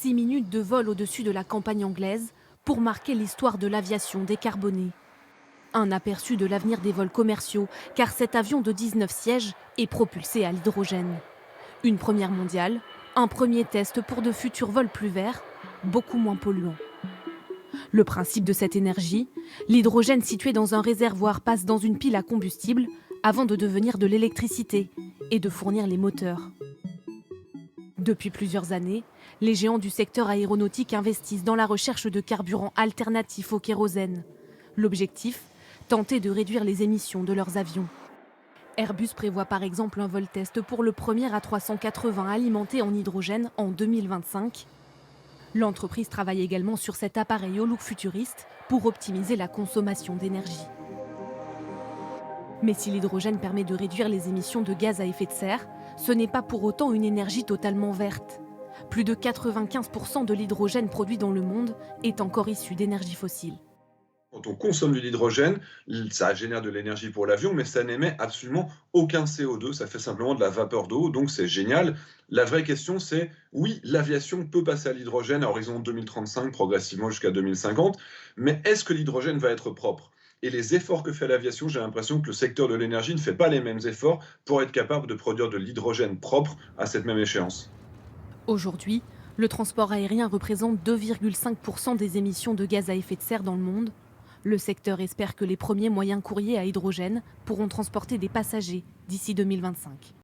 6 minutes de vol au-dessus de la campagne anglaise pour marquer l'histoire de l'aviation décarbonée. Un aperçu de l'avenir des vols commerciaux, car cet avion de 19 sièges est propulsé à l'hydrogène. Une première mondiale, un premier test pour de futurs vols plus verts, beaucoup moins polluants. Le principe de cette énergie, l'hydrogène situé dans un réservoir passe dans une pile à combustible avant de devenir de l'électricité et de fournir les moteurs. Depuis plusieurs années, les géants du secteur aéronautique investissent dans la recherche de carburants alternatifs au kérosène. L'objectif, tenter de réduire les émissions de leurs avions. Airbus prévoit par exemple un vol test pour le premier A380 alimenté en hydrogène en 2025. L'entreprise travaille également sur cet appareil au look futuriste pour optimiser la consommation d'énergie. Mais si l'hydrogène permet de réduire les émissions de gaz à effet de serre, ce n'est pas pour autant une énergie totalement verte. Plus de 95% de l'hydrogène produit dans le monde est encore issu d'énergies fossiles. Quand on consomme de l'hydrogène, ça génère de l'énergie pour l'avion, mais ça n'émet absolument aucun CO2, ça fait simplement de la vapeur d'eau, donc c'est génial. La vraie question, c'est oui, l'aviation peut passer à l'hydrogène à horizon 2035, progressivement jusqu'à 2050, mais est-ce que l'hydrogène va être propre? Et les efforts que fait l'aviation, j'ai l'impression que le secteur de l'énergie ne fait pas les mêmes efforts pour être capable de produire de l'hydrogène propre à cette même échéance. Aujourd'hui, le transport aérien représente 2,5% des émissions de gaz à effet de serre dans le monde. Le secteur espère que les premiers moyens courriers à hydrogène pourront transporter des passagers d'ici 2025.